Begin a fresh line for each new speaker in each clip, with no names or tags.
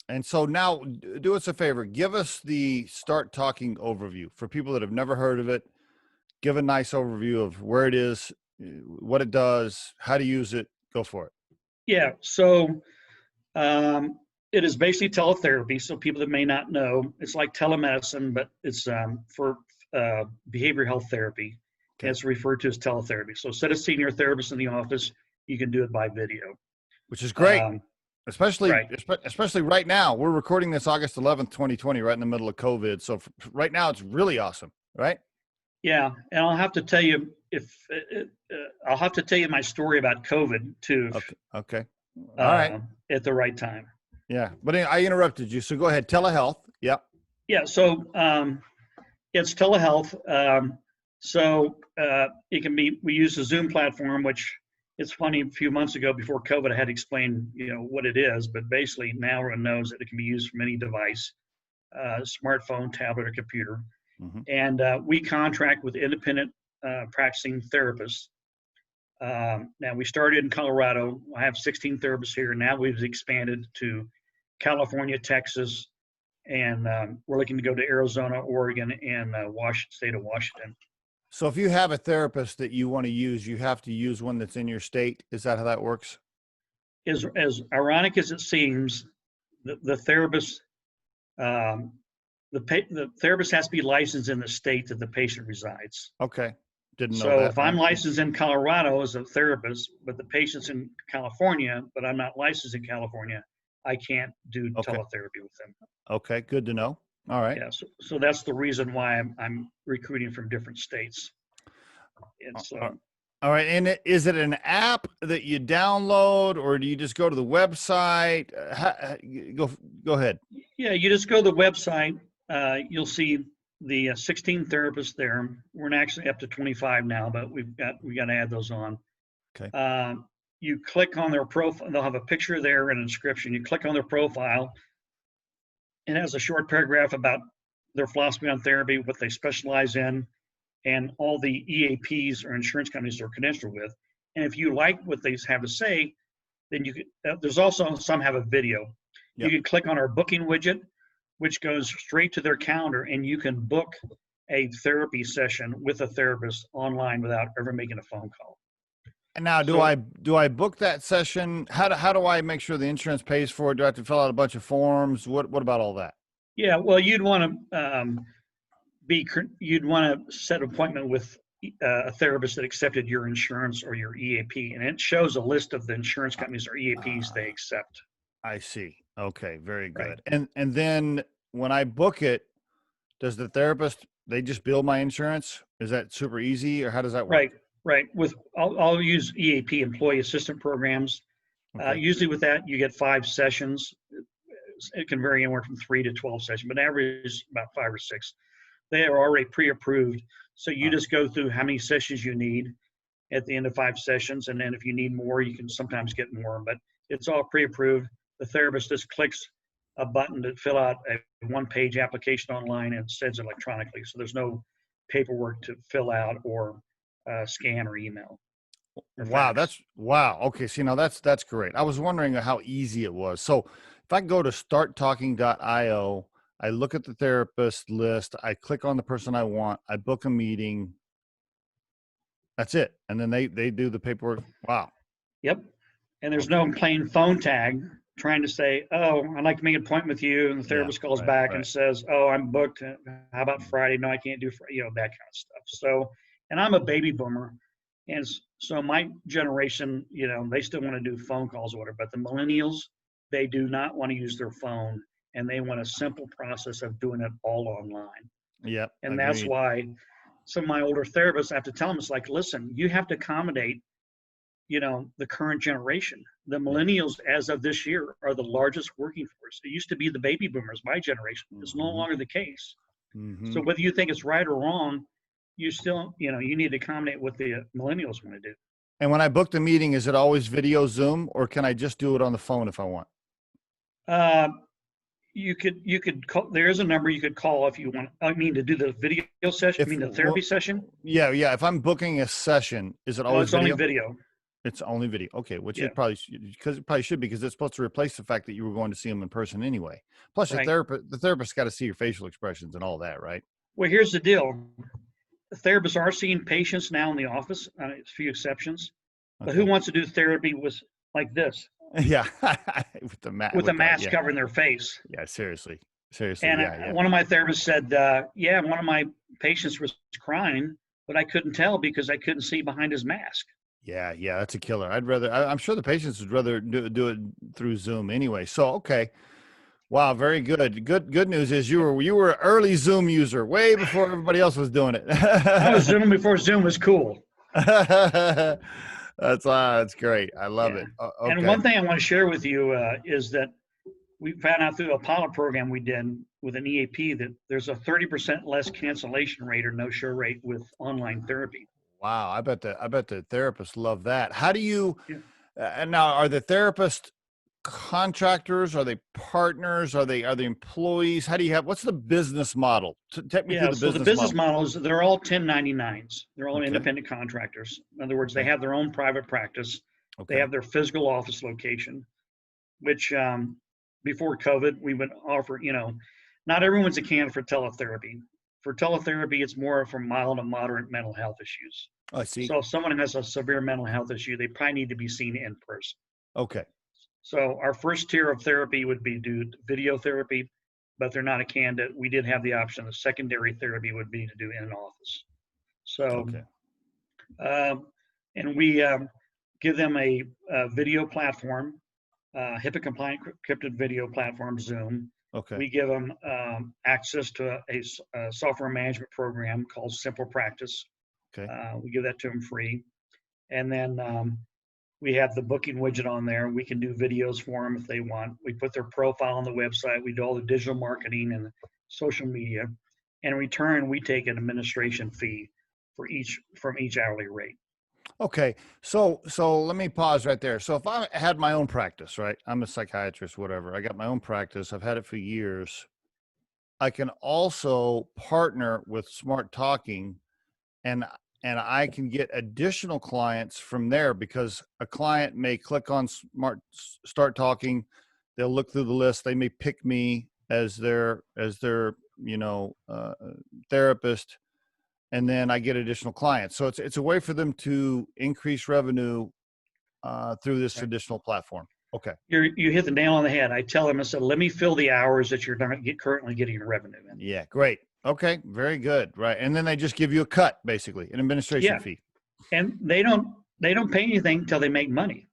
And so now do us a favor, give us the Start Talking overview for people that have never heard of it. Give a nice overview of where it is, what it does, how to use it. Go for it.
Yeah. So it is basically teletherapy. So people that may not know, it's like telemedicine, but it's for behavioral health therapy. And
Okay.
it's referred to as teletherapy. So instead of seeing your therapist in the office, you can do it by video.
Which is great.
Um,
Especially,
right.
especially right now. We're recording this August 11th, 2020, right in the middle of COVID. So right now it's really awesome, right?
Yeah. And I'll have to tell you I'll have to tell you my story about COVID too,
Okay. Okay. All right.
at the right time.
Yeah. But I interrupted you. So go ahead. Telehealth. Yep.
Yeah. So it's telehealth. It can be, we use the Zoom platform, which it's funny, a few months ago before COVID, I had to explain, what it is, but basically now everyone knows that it can be used from any device, smartphone, tablet, or computer.
Mm-hmm.
And we contract with independent practicing therapists. Now we started in Colorado. I have 16 therapists here. Now we've expanded to California, Texas, and we're looking to go to Arizona, Oregon, and state of Washington.
So if you have a therapist that you want to use, you have to use one that's in your state. Is that how that works?
As ironic as it seems, the therapist the therapist has to be licensed in the state that the patient resides.
Okay. Didn't know
So
that.
if I'm licensed in Colorado as a therapist, but the patient's in California, but I'm not licensed in California, I can't do
Okay.
teletherapy with them.
Okay. Good to know. All right.
Yeah. So that's the reason why I'm recruiting from different states. It's
All right. And is it an app that you download, or do you just go to the website? Go ahead.
Yeah, you just go to the website. You'll see the 16 therapists there. We're actually up to 25 now, but we got to add those on.
Okay.
You click on their profile. They'll have a picture there and an description. You click on their profile. It has a short paragraph about their philosophy on therapy, what they specialize in, and all the EAPs or insurance companies they're credentialed with. And if you like what they have to say, then you could, there's also some have a video.
Yep.
You can click on our booking widget, which goes straight to their calendar, and you can book a therapy session with a therapist online without ever making a phone call.
And now, do I book that session? How do I make sure the insurance pays for it? Do I have to fill out a bunch of forms? What about all that?
Yeah, well, you'd want to set an appointment with a therapist that accepted your insurance or your EAP, and it shows a list of the insurance companies or EAPs they accept.
I see. Okay, very good.
Right.
And then when I book it, does the therapist, they just bill my insurance? Is that super easy, or how does that work?
Right. I'll use EAP, employee assistant programs.
Okay.
Usually with that, you get 5 sessions. It can vary anywhere from 3 to 12 sessions, but average is about 5 or 6. They are already pre-approved. So you just go through how many sessions you need at the end of 5 sessions. And then if you need more, you can sometimes get more, but it's all pre-approved. The therapist just clicks a button to fill out a 1-page application online and sends it electronically. So there's no paperwork to fill out or scan or email. Or
Wow,
fax.
wow. Okay, see, now that's great. I was wondering how easy it was. So if I go to starttalking.io, I look at the therapist list, I click on the person I want, I book a meeting. That's it. And then they do the paperwork. Wow.
Yep. And there's no plain phone tag trying to say, oh, I'd like to make an appointment with you. And the therapist calls back and says, oh, I'm booked. How about Friday? No, I can't do Friday. That kind of stuff. So, and I'm a baby boomer. And so my generation, they still want to do phone calls or whatever, but the millennials, they do not want to use their phone, and they want a simple process of doing it all online.
Yep.
And that's why some of my older therapists, I have to tell them, it's like, listen, you have to accommodate, the current generation. The millennials, as of this year, are the largest working force. It used to be the baby boomers, my generation. It's no longer the case.
Mm-hmm.
So whether you think it's right or wrong, you still, you need to accommodate what the millennials want to do.
And when I book the meeting, is it always video Zoom, or can I just do it on the phone if I want?
You could call. There is a number you could call if you want. I mean, to do the video session. The therapy session.
Yeah. If I'm booking a session, is it always
it's only video.
It's only video. Okay, which
Yeah,
it probably because it probably should be because it's supposed to replace the fact that you were going to see them in person anyway. Plus,
right.
the therapist got to see your facial expressions and all that, right?
Well, here's the deal. The therapists are seeing patients now in the office, a few exceptions. But who
Okay.
wants to do therapy with like this,
Yeah,
with a mask
yeah,
covering their face?
yeah. Seriously, seriously.
And
Yeah, yeah,
one of my therapists said, "Yeah, one of my patients was crying, but I couldn't tell because I couldn't see behind his mask."
yeah, yeah. That's a killer. I'd rather. I'm sure the patients would rather do it through Zoom anyway. So okay. Wow, very good. Good news is
Yep.
you were an early Zoom user, way before everybody else was doing it.
I was Zoom before Zoom was cool.
That's great. I love
Yeah.
it.
And
Okay.
one thing I want to share with you is that we found out through a pilot program we did with an EAP that there's a 30% less cancellation rate or no show rate with online therapy.
Wow, I bet the therapists love that. How do you
Yeah.
and now are the therapists contractors? Are they partners? Are they employees? How do you have what's the business model? Take me through
Yeah.
the
So the
business
business
model.
models, they're all 1099s. They're all
Okay.
independent contractors. In other words, they
Okay.
have their own private practice. They
Okay.
have their physical office location, which before COVID, we would offer, not everyone's a candidate for teletherapy. For teletherapy, it's more for mild to moderate mental health issues.
Oh, I see.
So if someone has a severe mental health issue, they probably need to be seen in person.
Okay.
So our first tier of therapy would be do video therapy, but they're not a candidate. We did have the option. The secondary therapy would be to do in office. So,
Okay.
um, and we give them a video platform, HIPAA compliant encrypted video platform, Zoom.
Okay.
We give them access to a software management program called Simple Practice.
Okay.
We give that to them free. And then we have the booking widget on there. We can do videos for them if they want. We put their profile on the website. We do all the digital marketing and social media. And in return, we take an administration fee for each from each hourly rate.
Okay. So let me pause right there. So if I had my own practice, right? I'm a psychiatrist, whatever. I got my own practice. I've had it for years. I can also partner with Smart Talking and I can get additional clients from there because a client may click on Start Talking, they'll look through the list, they may pick me as their therapist, and then I get additional clients. So it's a way for them to increase revenue through this
Right.
additional platform. Okay.
You hit the nail on the head. I tell them, I said, let me fill the hours that you're not currently getting revenue in.
Yeah, great. Okay, very good. Right. And then they just give you a cut, basically, an administration
Yeah,
fee.
and they don't pay anything until they make money.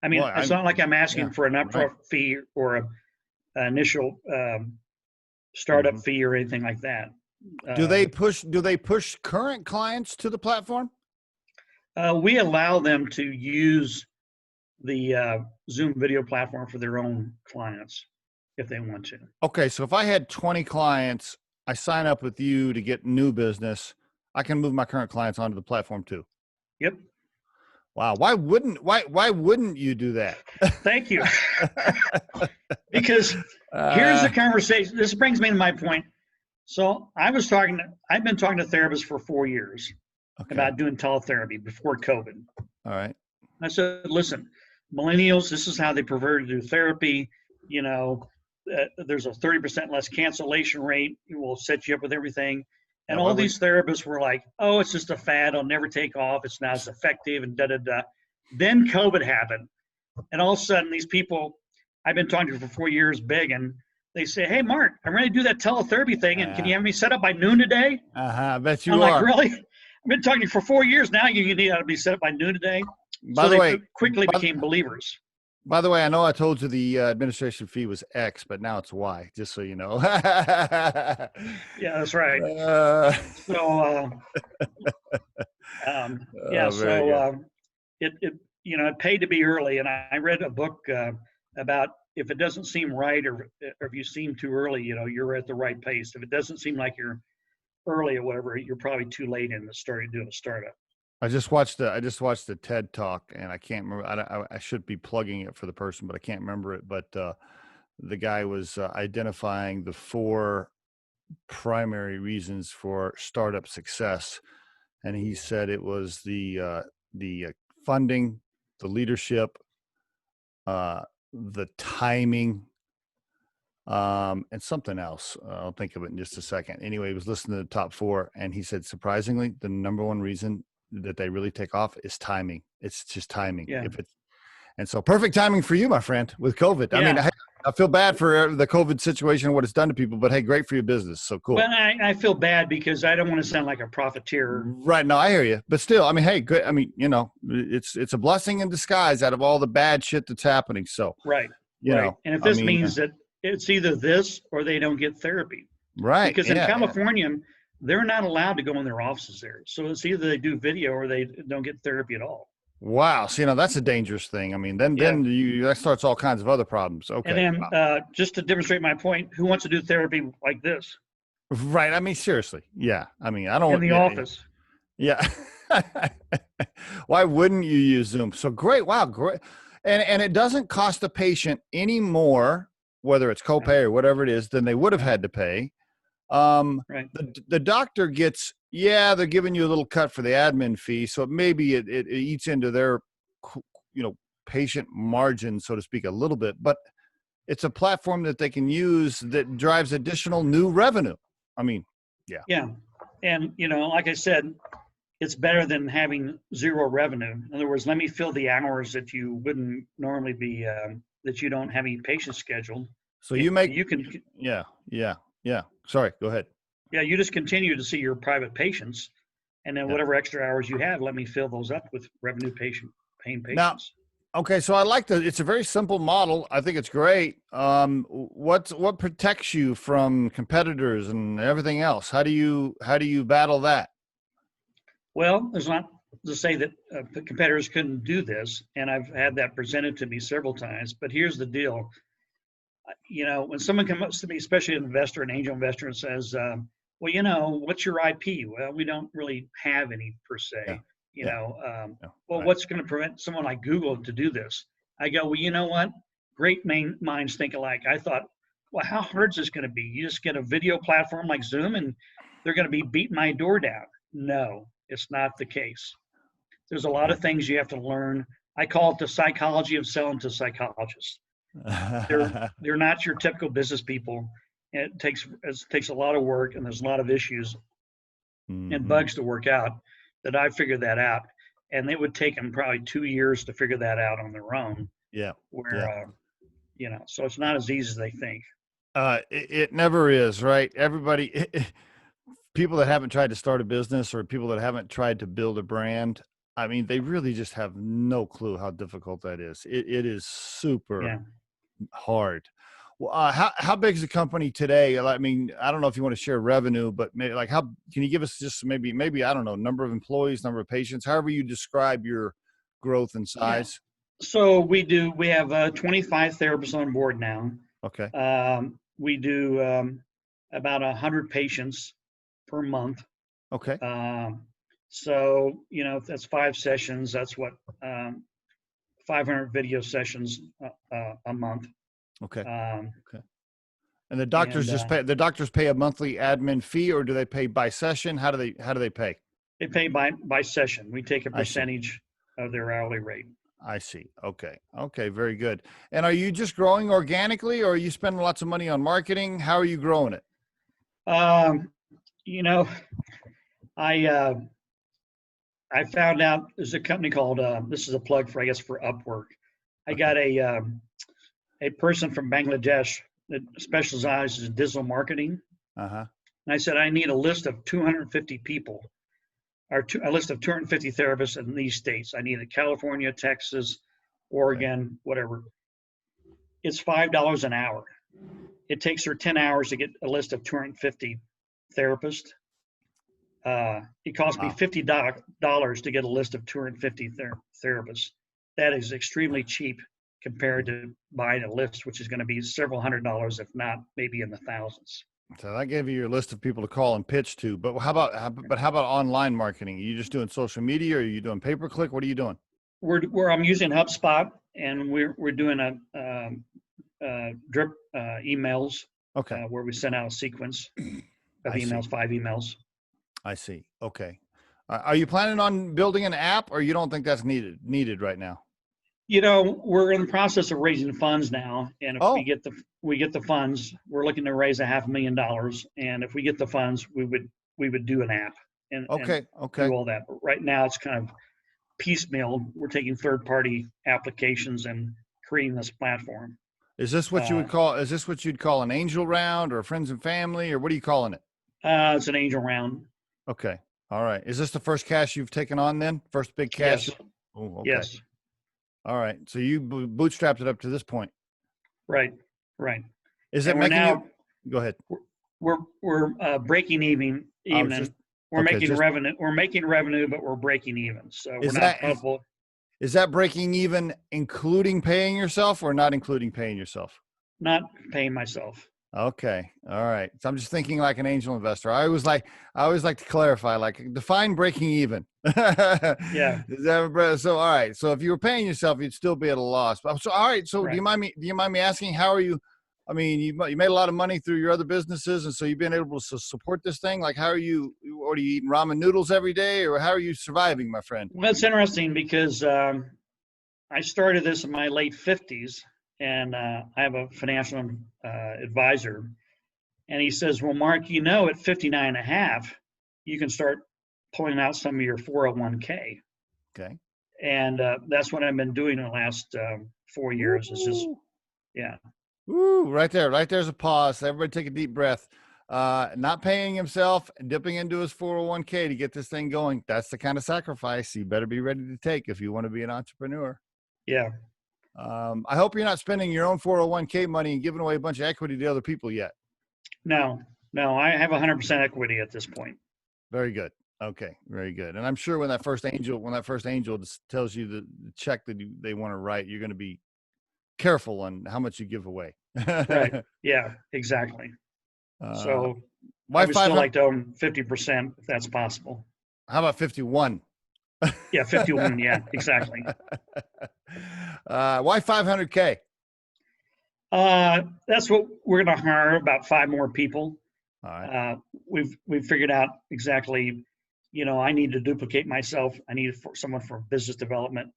I mean,
Boy,
it's
I'm
not like I'm
yeah,
asking for an
right.
upfront fee or an initial startup
Mhm.
fee or anything like that.
Do they push current clients to the platform?
We allow them to use the Zoom video platform for their own clients if they want to.
Okay, so if I had 20 clients, I sign up with you to get new business, I can move my current clients onto the platform too.
Yep.
Wow, why wouldn't you do that?
Thank you. Because here's
uh,
the conversation. This brings me to my point. So I've been talking to therapists for 4 years
okay.
about doing teletherapy before COVID.
All right.
I said, listen, millennials, this is how they prefer to do therapy. You know, there's a 30% less cancellation rate. It will set you up with everything.
Yeah,
And
why
all
would
these therapists were like, oh, it's just a fad. It'll never take off. It's not as effective and da da da. Then COVID happened. And all of a sudden, these people I've been talking to for 4 years begging, they say, hey, Mark, I'm ready to do that teletherapy thing. And can you have me set up by noon today?
I bet
I'm
you
like,
are.
really? I've been talking to you for 4 years now. You need to be set up by noon today.
By
So
the
they
way,
quickly
by,
became believers.
by the way, I know I told you the administration fee was X, but now it's Y, just so you know.
Yeah, that's right.
uh,
So, yeah,
very
so
good.
it paid to be early. And I read a book about if it doesn't seem right or if you seem too early, you're at the right pace. If it doesn't seem like you're early or whatever, you're probably too late in the story doing a startup.
I just watched the TED talk, and I can't remember. I should be plugging it for the person, but I can't remember it. But the guy was identifying the four primary reasons for startup success, and he said it was the funding, the leadership, the timing, and something else. I'll think of it in just a second. Anyway, he was listening to the top four, and he said, surprisingly, the number one reason that they really take off is timing. It's just timing.
Yeah.
And so perfect timing for you, my friend, with COVID. I mean,
Yeah.
I feel bad for the COVID situation and what it's done to people, but hey, great for your business. So cool.
Well, I feel bad because I don't want to sound like a profiteer.
Right. No, I hear you. But still, I mean, hey, good. I mean, it's a blessing in disguise out of all the bad shit that's happening. So,
Right.
you
Right.
know,
And if
I
this
mean,
means that it's either this or they don't get therapy,
right.
because in
Yeah.
California, they're not allowed to go in their offices there. So it's either they do video or they don't get therapy at all.
Wow. So, that's a dangerous thing. I mean, then
Yeah.
that starts all kinds of other problems.
And
Okay.
then just to demonstrate my point, who wants to do therapy like this
Right. I mean, seriously. Yeah. I mean, I don't.
in the office?
Yeah. Why wouldn't you use Zoom? So great. Wow. Great. And it doesn't cost the patient any more, whether it's copay or whatever it is, than they would have had to pay.
Right.
The doctor gets, they're giving you a little cut for the admin fee. So maybe it eats into their, patient margin, so to speak, a little bit, but it's a platform that they can use that drives additional new revenue. I mean, yeah.
Yeah. And, like I said, it's better than having zero revenue. In other words, let me fill the hours that you wouldn't normally be, that you don't have any patients scheduled.
So
you can,
yeah. Sorry, go ahead.
Yeah, you just continue to see your private patients, and then whatever extra hours you have, let me fill those up with revenue paying patients.
Now, okay, so I like it's a very simple model. I think it's great. What protects you from competitors and everything else? How do you battle that?
Well, there's not to say that competitors couldn't do this, and I've had that presented to me several times. But here's the deal: when someone comes to me, especially an investor, an angel investor, and says, "Well, what's your IP?" Well, we don't really have any per se. Well,
right.
What's going to prevent someone like Google to do this? I go, well, you know what? Great minds think alike. I thought, well, how hard is this going to be? You just get a video platform like Zoom, and they're going to be beating my door down. No, it's not the case. There's a lot of things you have to learn. I call it the psychology of selling to psychologists. They're not your typical business people. It takes a lot of work, and there's a lot of issues and bugs to work out. That I figured that out, and it would take them probably 2 years to figure that out on their own.
Yeah.
So it's not as easy as they think.
It never is, right? Everybody, people that haven't tried to start a business or people that haven't tried to build a brand, I mean, they really just have no clue how difficult that is. It is super hard. Well, how big is the company today? I mean, I don't know if you want to share revenue, but maybe how can you give us just maybe I don't know, number of employees, number of patients, however you describe your growth and size.
Yeah. So we have 25 therapists on board now.
Okay.
We do about 100 patients per month.
Okay.
So if that's 5 sessions, that's what 500 video sessions a month.
Okay. Okay. And the doctors the doctors pay a monthly admin fee, or do they pay by session? How do they pay?
They pay by session. We take a percentage of their hourly rate.
I see. Okay. Okay. Very good. And are you just growing organically, or are you spending lots of money on marketing? How are you growing it?
I found out there's a company called this is a plug for Upwork. I got a person from Bangladesh that specializes in digital marketing. And I said, I need a list of 250 people, or a list of 250 therapists in these states. I need it California, Texas, Oregon, whatever. It's $5 an hour. It takes her 10 hours to get a list of 250 therapists. It cost me $50 to get a list of 250 therapists. That is extremely cheap compared to buying a list, which is going to be several $100s, if not maybe in the thousands.
So that gave you your list of people to call and pitch to. But how about online marketing? Are you just doing social media, or are you doing pay-per-click? What are you doing?
I'm using HubSpot, and we're doing a drip emails.
Okay.
Where we send out a sequence of emails, 5 emails.
I see. Okay. Are you planning on building an app, or you don't think that's needed right now?
We're in the process of raising funds now, and if
Oh,
we get the funds, we're looking to raise $500,000, and if we get the funds, we would do an app and
okay, okay.
do all that. But right now, it's kind of piecemeal. We're taking third-party applications and creating this platform.
Is this what you
Uh,
would call? Is this what you'd call an angel round, or friends and family, or what are you calling it?
it's an angel round.
Okay, all right. Is this the first cash you've taken on then? First big cash?
Yes,
Oh, okay.
yes,
All right. So you bootstrapped it up to this point.
right, right.
Is it
And we're
making
now
you? Go ahead.
we're breaking even.
I was just
We're
okay.
making revenue. We're making revenue, but we're breaking even. So we're
Is
not
that is
profitable.
is that breaking even, including paying yourself, or not including paying yourself?
Not paying myself.
Okay. All right. So I'm just thinking like an angel investor. I always like to clarify, like define breaking even.
Yeah,
So all right. So if you were paying yourself, you'd still be at a loss. So all right. So
right.
do you mind me asking, how are you? I mean, you made a lot of money through your other businesses, and so you've been able to support this thing. Like, how are you? What are you eating, ramen noodles every day, or how are you surviving, my friend?
Well, it's interesting because I started this in my late 50s, and I have a financial advisor, and he says, "Well, Mark, at 59 and a half, you can start pulling out some of your 401k."
Okay.
And that's what I've been doing in the last 4 years. Is just
Ooh.
yeah,
Ooh, right there. Right there's a pause. Everybody take a deep breath. Not paying himself and dipping into his 401k to get this thing going. That's the kind of sacrifice you better be ready to take if you want to be an entrepreneur.
yeah.
I hope you're not spending your own 401k money and giving away a bunch of equity to other people yet.
No, no, I have 100% equity at this point.
Very good. Okay, very good. And I'm sure when that first angel just tells you the check that they want to write, you're going to be careful on how much you give away.
Right. Yeah, exactly.
uh,
So I
why
would still
500?
like to own 50% if that's possible.
How about 51?
Yeah, 51. Yeah, exactly.
Why 500K?
That's what we're going to hire about 5 more people.
All right.
We've figured out exactly, I need to duplicate myself. I need someone for business development,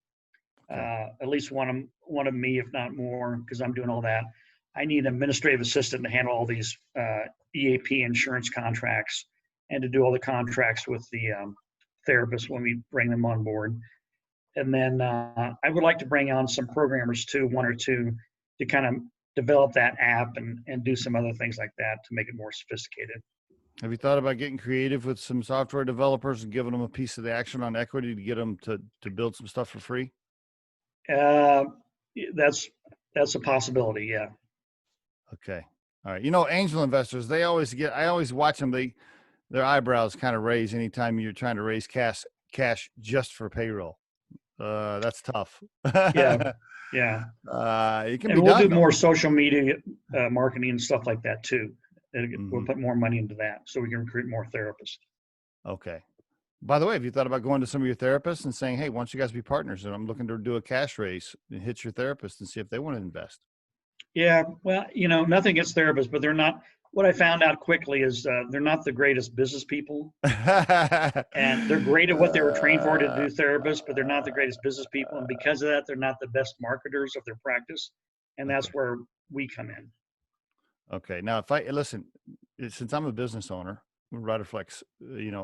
Okay.
at least one of me, if not more, because I'm doing all that. I need an administrative assistant to handle all these EAP insurance contracts and to do all the contracts with the therapists when we bring them on board. And then I would like to bring on some programmers too, 1 or 2, to kind of develop that app and do some other things like that to make it more sophisticated.
Have you thought about getting creative with some software developers and giving them a piece of the action on equity to get them to build some stuff for free?
Uh, that's a possibility. Yeah.
Okay. All right. Angel investors, I always watch them. Their eyebrows kind of raise anytime you're trying to raise cash just for payroll. That's tough.
Yeah. Yeah.
It can
And
be
we'll
done
do
though.
more social media marketing and stuff like that too. We'll
Mhm.
put more money into that so we can recruit more therapists.
Okay. By the way, have you thought about going to some of your therapists and saying, "Hey, why don't you guys be partners? And I'm looking to do a cash raise," and hit your therapist and see if they want to invest.
Yeah. Well, nothing against therapists, but they're not. What I found out quickly is they're not the greatest business people, and they're great at what they were trained for to do therapists, but they're not the greatest business people, and because of that, they're not the best marketers of their practice, and that's
Okay.
where we come in.
Okay. Now, if I listen, since I'm a business owner, Riderflex,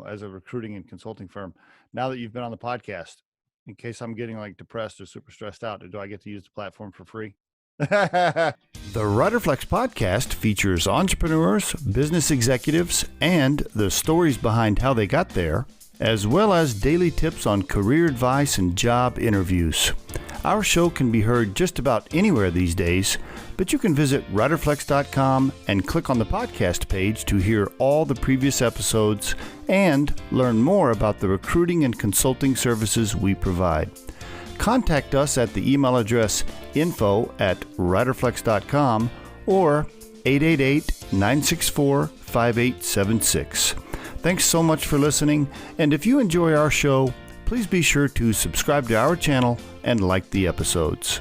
as a recruiting and consulting firm, now that you've been on the podcast, in case I'm getting like depressed or super stressed out, do I get to use the platform for free? The Riderflex podcast features entrepreneurs, business executives, and the stories behind how they got there, as well as daily tips on career advice and job interviews. Our show can be heard just about anywhere these days, but you can visit riderflex.com and click on the podcast page to hear all the previous episodes and learn more about the recruiting and consulting services we provide. Contact us at the email address info@riderflex.com or 888-964-5876. Thanks so much for listening, and if you enjoy our show, please be sure to subscribe to our channel and like the episodes.